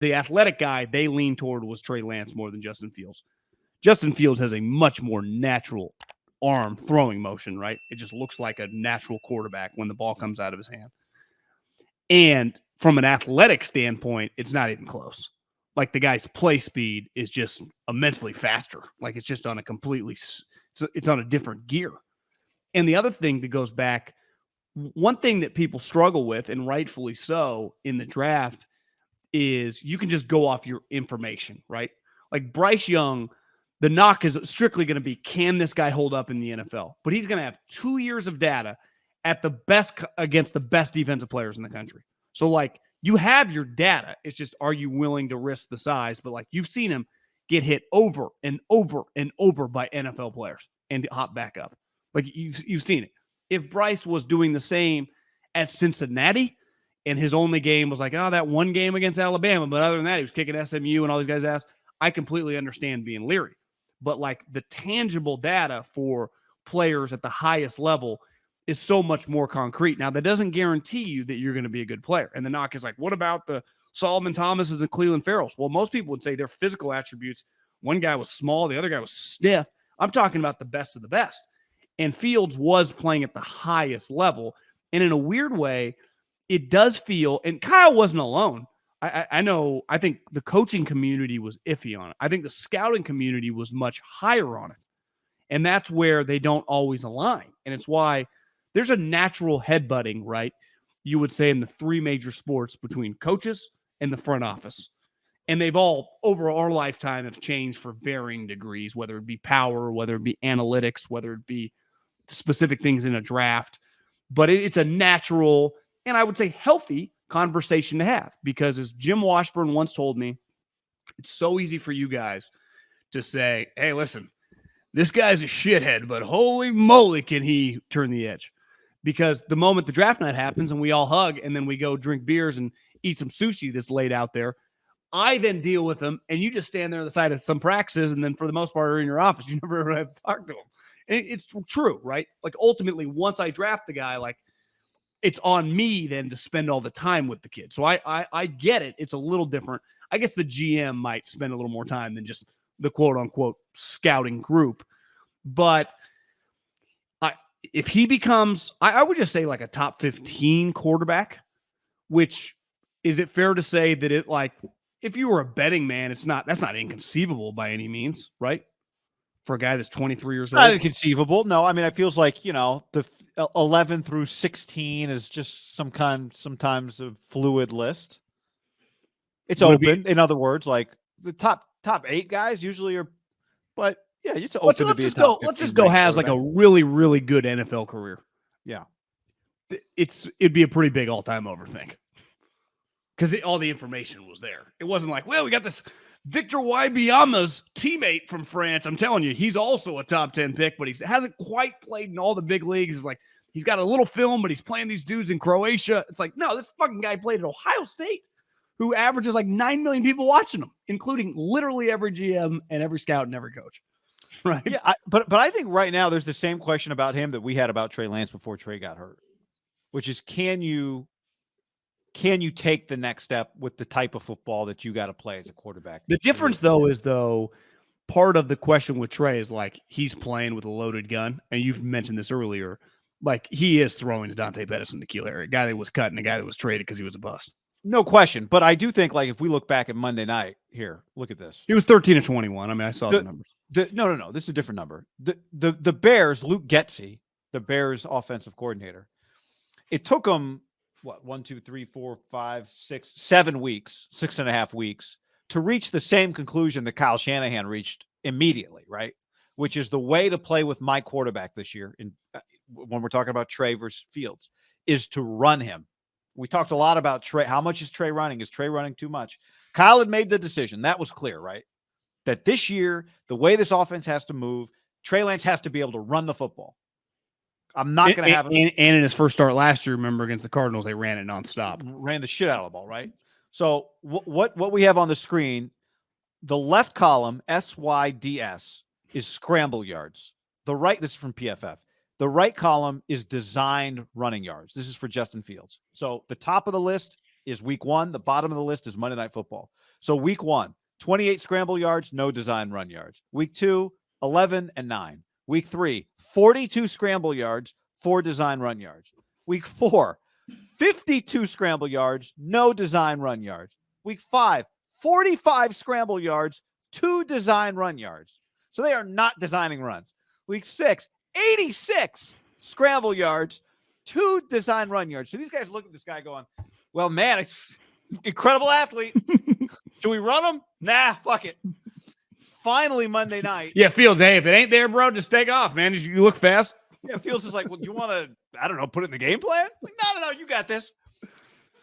the athletic guy they leaned toward was Trey Lance more than Justin Fields. Justin Fields has a much more natural arm throwing motion, right? It just looks like a natural quarterback when the ball comes out of his hand. And from an athletic standpoint, it's not even close. Like the guy's play speed is just immensely faster. Like it's just on a completely, it's on a different gear. And the other thing that goes back, one thing that people struggle with, and rightfully so, in the draft is you can just go off your information, right? Like Bryce Young, the knock is strictly going to be, can this guy hold up in the NFL? But he's going to have 2 years of data at the best against the best defensive players in the country. So like you have your data. It's just, are you willing to risk the size? But like you've seen him get hit over and over and over by NFL players and hop back up. Like you've seen it. If Bryce was doing the same at Cincinnati and his only game was like, oh, that one game against Alabama, but other than that, he was kicking SMU and all these guys' ass, I completely understand being leery. But like the tangible data for players at the highest level is so much more concrete. Now, that doesn't guarantee you that you're going to be a good player. And the knock is like, what about the Solomon Thomases and Cleveland Farrells? Well, most people would say their physical attributes, one guy was small, the other guy was stiff. I'm talking about the best of the best. And Fields was playing at the highest level. And in a weird way, it does feel, and Kyle wasn't alone. I know, I think the coaching community was iffy on it. I think the scouting community was much higher on it. And that's where they don't always align. And it's why there's a natural headbutting, right? You would say in the three major sports between coaches and the front office. And they've all, over our lifetime, have changed for varying degrees, whether it be power, whether it be analytics, whether it be specific things in a draft. But it's a natural, and I would say healthy conversation to have, because as Jim Washburn once told me, it's so easy for you guys to say, hey, listen, this guy's a shithead, but holy moly, can he turn the edge? Because the moment the draft night happens and we all hug and then we go drink beers and eat some sushi that's laid out there, I then deal with them, and you just stand there on the side of some practices, and then for the most part are in your office. You never have to talk to them. And it's true, right? Like ultimately, once I draft the guy, like it's on me then to spend all the time with the kid. So I get it. It's a little different. I guess the GM might spend a little more time than just the quote unquote scouting group. But if he becomes, I would just say like a top 15 quarterback, which is it fair to say that it, like, if you were a betting man, that's not inconceivable by any means, right? For a guy that's 23 years old. Not inconceivable. No, I mean, it feels like, the 11 through 16 is just sometimes a fluid list. It's open. In other words, like the top 8 guys usually are, but yeah, it's open to be a top 15. Let's just go has like a really, really good NFL career. Yeah. It'd be a pretty big all-time overthink. Because all the information was there. It wasn't like, well, we got this Victor Wembanyama's teammate from France. I'm telling you, he's also a top 10 pick, but he hasn't quite played in all the big leagues. It's like, he's got a little film, but he's playing these dudes in Croatia. It's like, no, this fucking guy played at Ohio State, who averages like 9 million people watching him, including literally every GM and every scout and every coach. Right. Yeah. But I think right now there's the same question about him that we had about Trey Lance before Trey got hurt, which is, can you take the next step with the type of football that you got to play as a quarterback? The difference, though, is part of the question with Trey is like he's playing with a loaded gun. And you've mentioned this earlier. Like he is throwing to Dante Pettis and N'Keal Harry, a guy that was cut and a guy that was traded because he was a bust. No question. But I do think, like, if we look back at Monday night here, look at this. He was 13-21. I mean, I saw the numbers. No. This is a different number. The Bears, Luke Getsy, the Bears offensive coordinator, it took him, 1, 2, 3, 4, 5, 6, 7 weeks, 6.5 weeks to reach the same conclusion that Kyle Shanahan reached immediately, right? Which is the way to play with my quarterback this year, when we're talking about Trey versus Fields, is to run him. We talked a lot about Trey. How much is Trey running? Is Trey running too much? Kyle had made the decision. That was clear, right? That this year, the way this offense has to move, Trey Lance has to be able to run the football. I'm not going to have him. And in his first start last year, remember, against the Cardinals, they ran it nonstop. Ran the shit out of the ball, right? So what we have on the screen, the left column, SYDS, is scramble yards. The right, this is from PFF. The right column is designed running yards. This is for Justin Fields. So the top of the list is week 1. The bottom of the list is Monday Night Football. So week 1, 28 scramble yards, no design run yards. Week 2, 11 and 9. Week 3, 42 scramble yards, 4 design run yards. Week 4, 52 scramble yards, no design run yards. Week 5, 45 scramble yards, 2 design run yards. So they are not designing runs. Week 6, 86 scramble yards, 2 design run yards. So these guys look at this guy going, well, man, it's incredible athlete. Should we run him? Nah, fuck it. Finally, Monday night. Yeah, Fields, hey, if it ain't there, bro, just take off, man. You look fast. Yeah, Fields is like, well, do you want to, I don't know, put it in the game plan? Like, no, you got this.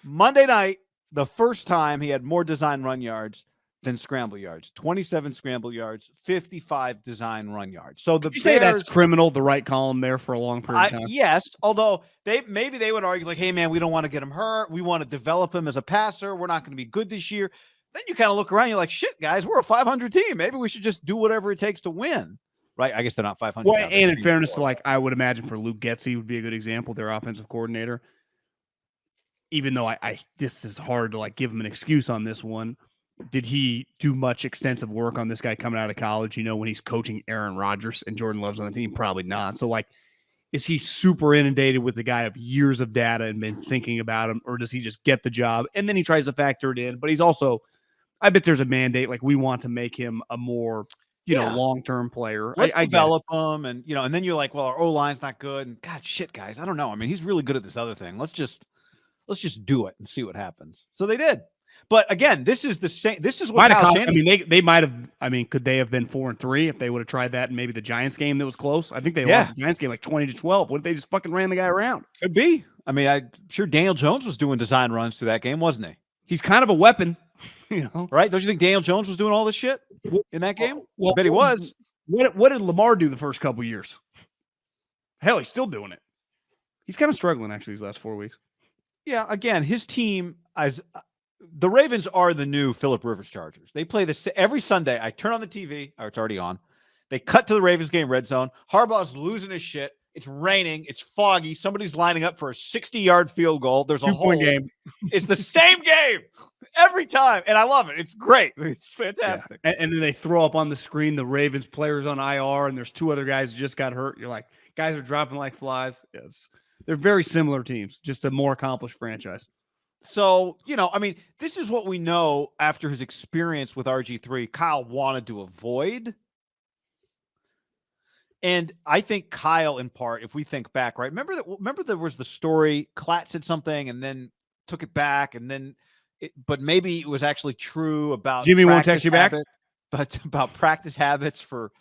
Monday night, the first time he had more design run yards than scramble yards. 27 scramble yards, 55 design run yards. So the you say that's criminal, the right column there for a long period of time? Yes, although maybe they would argue like, hey, man, we don't want to get him hurt. We want to develop him as a passer. We're not going to be good this year. Then you kind of look around, you're like, shit, guys, we're a 500 team. Maybe we should just do whatever it takes to win. Right? I guess they're not 500. Well, and in fairness to, like, I would imagine for Luke Getsy would be a good example, their offensive coordinator. Even though this is hard to, like, give him an excuse on this one. Did he do much extensive work on this guy coming out of college? You know, when he's coaching Aaron Rodgers and Jordan Love's on the team? Probably not. So, like, is he super inundated with the guy of years of data and been thinking about him? Or does he just get the job and then he tries to factor it in? But he's also, I bet there's a mandate. Like, we want to make him a more, you know, long-term player. Let's develop him. And, you know, and then you're like, well, our O-line's not good. And God, shit, guys, I don't know. I mean, he's really good at this other thing. Let's just do it and see what happens. So they did. But again, this is the same. This is what Kyle Shanahan. I mean, they might have. I mean, could they have been 4-3 if they would have tried that? And maybe the Giants game that was close. I think they lost the Giants game like 20-12. What if they just fucking ran the guy around? Could be. I mean, I'm sure Daniel Jones was doing design runs to that game, wasn't he? He's kind of a weapon, you know. Right? Don't you think Daniel Jones was doing all this shit in that game? Well, I bet he was. What did Lamar do the first couple years? Hell, he's still doing it. He's kind of struggling actually these last 4 weeks. Yeah. Again, his team the Ravens are the new Phillip Rivers Chargers. They play this every Sunday. I turn on the TV, or it's already on. They cut to the Ravens game, red zone. Harbaugh's losing his shit. It's raining. It's foggy. Somebody's lining up for a 60-yard field goal. There's a whole game. It's the same game every time, and I love it. It's great. It's fantastic. Yeah. And then they throw up on the screen the Ravens players on IR, and there's 2 other guys who just got hurt. You're like, guys are dropping like flies. Yes, they're very similar teams, just a more accomplished franchise. So, you know, I mean, this is what we know after his experience with RG3, Kyle wanted to avoid. And I think Kyle, in part, if we think back, right, remember there was the story, Klatt said something and then took it back, and then, but maybe it was actually true about Jimmy won't text you back, but about practice habits for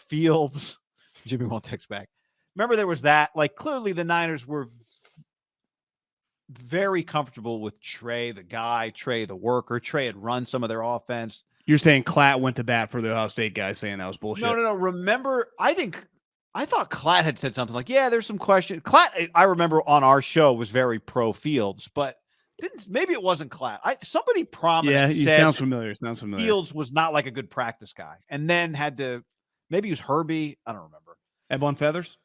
Fields. Jimmy won't text back. Remember there was that, like, clearly the Niners were very comfortable with Trey, the guy, Trey, the worker. Trey had run some of their offense. You're saying Klatt went to bat for the Ohio State guy, saying that was bullshit. No. Remember, I thought Klatt had said something like, yeah, there's some question. Klatt, I remember on our show, was very pro Fields, but maybe it wasn't Klatt. Somebody prominent said sounds familiar. Fields was not like a good practice guy. And then maybe it was Herbie. I don't remember. Ebon Feathers?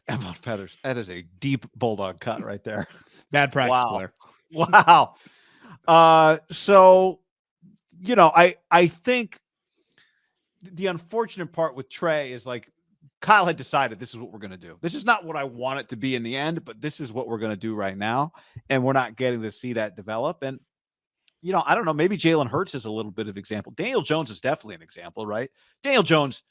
Ebon Feathers. That is a deep bulldog cut right there. Bad practice player. Wow. So, you know, I think the unfortunate part with Trey is, like, Kyle had decided this is what we're going to do. This is not what I want it to be in the end, but this is what we're going to do right now. And we're not getting to see that develop. And, you know, I don't know, maybe Jalen Hurts is a little bit of example. Daniel Jones is definitely an example, right? Daniel Jones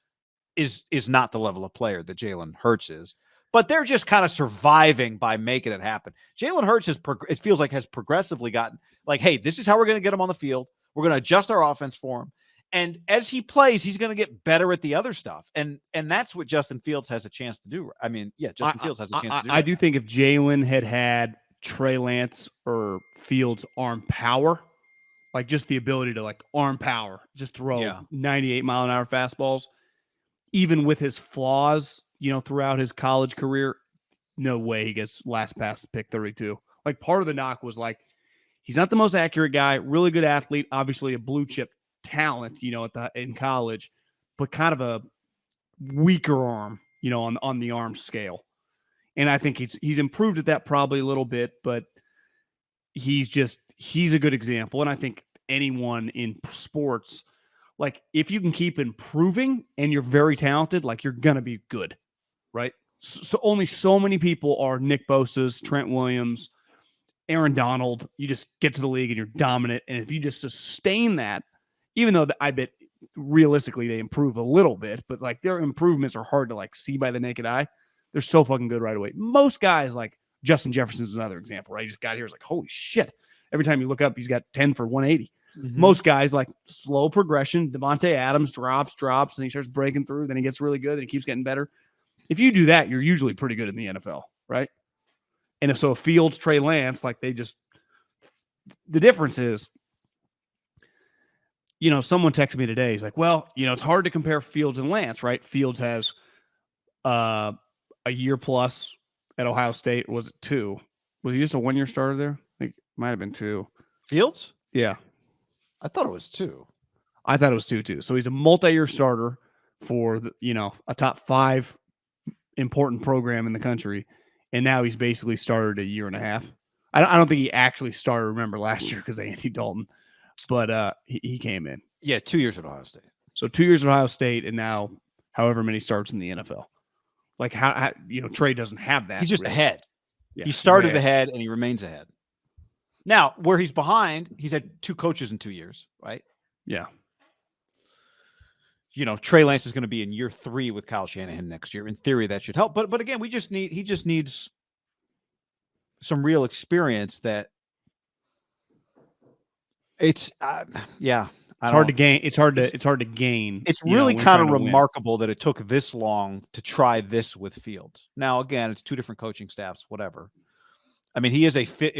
is not the level of player that Jalen Hurts is. But they're just kind of surviving by making it happen. Jalen Hurts it feels like has progressively gotten, like, hey, this is how we're going to get him on the field. We're going to adjust our offense for him. And as he plays, he's going to get better at the other stuff. And that's what Justin Fields has a chance to do. I mean, yeah, Justin Fields has a chance to do. I do think if Jalen had Trey Lance or Fields' arm power, like just the ability to, like, arm power, just throw 98-mile-an-hour fastballs, even with his flaws, you know, throughout his college career, no way he gets last pass pick 32. Like, part of the knock was, like, he's not the most accurate guy, really good athlete, obviously a blue chip talent, you know, in college, but kind of a weaker arm, you know, on the arm scale. And I think he's improved at that probably a little bit, but he's a good example. And I think anyone in sports, like if you can keep improving and you're very talented, like you're going to be good, right? So only so many people are Nick Bosa's, Trent Williams, Aaron Donald. You just get to the league and you're dominant. And if you just sustain that, even though I bet realistically they improve a little bit, but like their improvements are hard to like see by the naked eye. They're so fucking good right away. Most guys, like Justin Jefferson's another example, right? He just got here. It's like, holy shit. Every time you look up, he's got 10 for 180. Most guys, like slow progression. Devontae Adams drops, and he starts breaking through. Then he gets really good, and he keeps getting better. If you do that, you're usually pretty good in the NFL, right? And if Fields, Trey Lance, like the difference is, someone texted me today. He's like, well, it's hard to compare Fields and Lance, right? Fields has a year plus at Ohio State. Was it 2? Was he just a 1-year starter there? I think it might have been 2. Fields? Yeah. I thought it was 2. I thought it was 2 too. So he's a multi-year starter for a top 5 important program in the country, and now he's basically started a year and a half. I don't think he actually started. Remember last year because of Andy Dalton, but he came in. Yeah, 2 years at Ohio State. So 2 years at Ohio State, and now however many starts in the NFL. Like how Trey doesn't have that. He's just ahead. Yeah, he started ahead and he remains ahead. Now, where he's behind, he's had 2 coaches in 2 years, right? Yeah. Trey Lance is going to be in year 3 with Kyle Shanahan next year. In theory, that should help. But again, he just needs some real experience that it's hard to gain. It's hard to gain. It's really kind of remarkable that it took this long to try this with Fields. Now, again, it's 2 different coaching staffs, whatever. I mean, he is a fit.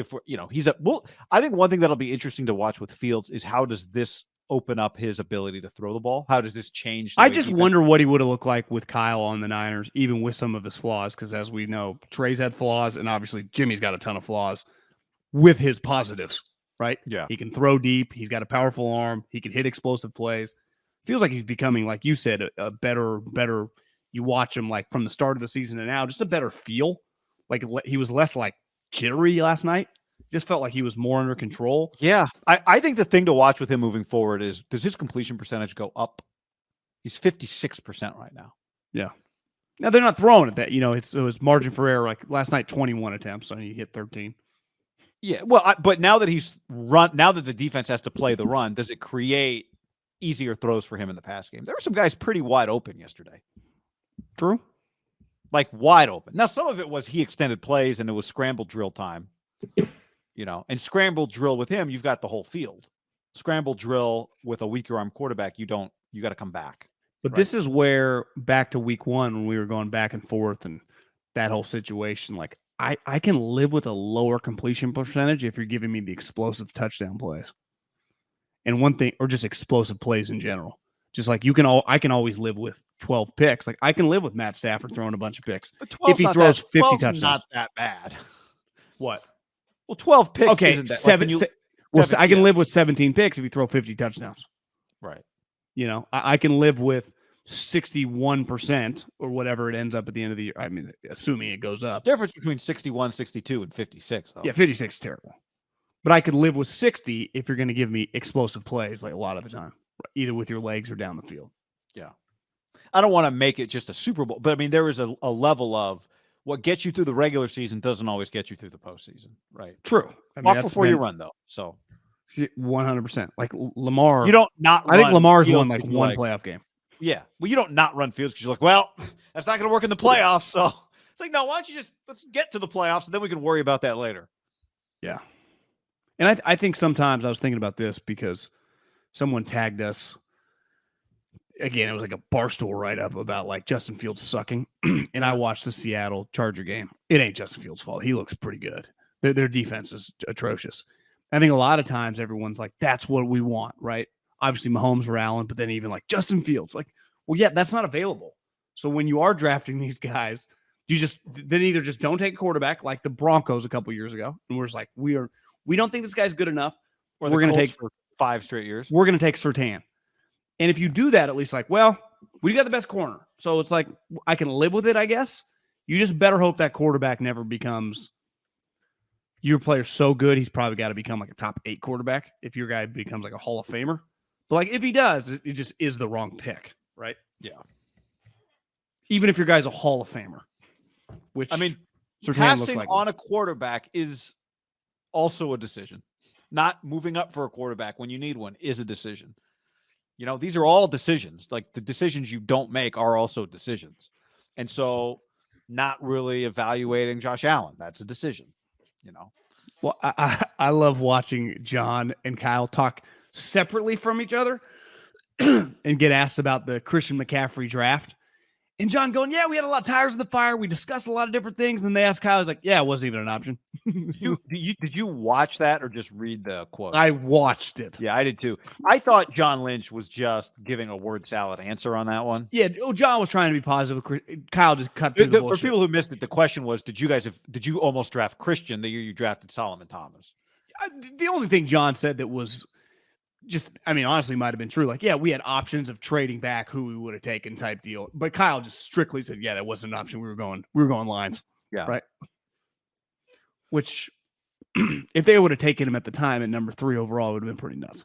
I think one thing that'll be interesting to watch with Fields is how does this open up his ability to throw the ball? How does this change? I just wonder what he would have looked like with Kyle on the Niners, even with some of his flaws. Because as we know, Trey's had flaws, and obviously Jimmy's got a ton of flaws with his positives, right? Yeah. He can throw deep. He's got a powerful arm. He can hit explosive plays. Feels like he's becoming, like you said, a better. You watch him like from the start of the season to now, just a better feel. Like he was less like jittery last night. Just felt like he was more under control. Yeah. I think the thing to watch with him moving forward is, does his completion percentage go up? He's 56% right now. Yeah. Now they're not throwing it that, it was margin for error. Like last night, 21 attempts, and he hit 13. Yeah. Well, but now that the defense has to play the run, does it create easier throws for him in the pass game? There were some guys pretty wide open yesterday. True. Like wide open. Now, some of it was he extended plays and it was scramble drill time. And scramble drill with him, you've got the whole field. Scramble drill with a weaker arm quarterback, you got to come back. But This is where, back to week 1, when we were going back and forth and that whole situation, like I can live with a lower completion percentage if you're giving me the explosive touchdown plays. And one thing, or just explosive plays in general. Just like I can always live with 12 picks. Like I can live with Matt Stafford throwing a bunch of picks. But if he throws 50 touchdowns. Not that bad. What? Well, 12 picks. Okay, isn't that, I can live with 17 picks if you throw 50 touchdowns. Right. I can live with 61% or whatever it ends up at the end of the year. I mean, assuming it goes up. Difference between 61, 62, and 56, though. Yeah, 56 is terrible. But I could live with 60 if you're going to give me explosive plays like a lot of the time, either with your legs or down the field. Yeah. I don't want to make it just a Super Bowl, but I mean, there is a level of what gets you through the regular season doesn't always get you through the postseason, right? True. Walk before you run, though. So 100%. Like Lamar, you don't not. I think Lamar's won like one playoff game. Yeah, well, you don't not run Fields because you're like, well, that's not going to work in the playoffs. So it's like, no, why don't you let's get to the playoffs and then we can worry about that later. Yeah, and I think sometimes I was thinking about this because someone tagged us. Again, it was like a Barstool write-up about like Justin Fields sucking. And I watched the Seattle Charger game. It ain't Justin Fields' fault. He looks pretty good. Their defense is atrocious. I think a lot of times everyone's like, that's what we want, right? Obviously Mahomes or Allen, but then even like Justin Fields. Like, well, yeah, that's not available. So when you are drafting these guys, then either just don't take a quarterback like the Broncos a couple years ago. And we're just like, we don't think this guy's good enough. Or we're going to take for 5 straight years. We're going to take Surtain. And if you do that, at least like, well, we got the best corner. So it's like, I can live with it, I guess. You just better hope that quarterback never becomes your player's so good, he's probably got to become like a top 8 quarterback if your guy becomes like a Hall of Famer. But like if he does, it just is the wrong pick, right? Yeah. Even if your guy's a Hall of Famer, which I mean, Surtain looks passing like on a quarterback is also a decision. Not moving up for a quarterback when you need one is a decision. You know, these are all decisions. Like the decisions you don't make are also decisions. And so not really evaluating Josh Allen, that's a decision, you know. Well, I love watching John and Kyle talk separately from each other and get asked about the Christian McCaffrey draft. And John going, yeah, we had a lot of tires in the fire. We discussed a lot of different things. And they asked Kyle, I was like, yeah, it wasn't even an option. Did you watch that or just read the quote? I watched it. Yeah, I did too. I thought John Lynch was just giving a word salad answer on that one. Yeah, John was trying to be positive. Kyle just cut through the bullshit. For people who missed it, the question was, did you almost draft Christian the year you drafted Solomon Thomas? The only thing John said that was just, I mean, honestly might have been true. Like, yeah, we had options of trading back who we would have taken type deal. But Kyle just strictly said, yeah, that wasn't an option. We were going lines. Yeah. Right. Which if they would have taken him at the time at number 3 overall, it would have been pretty nuts.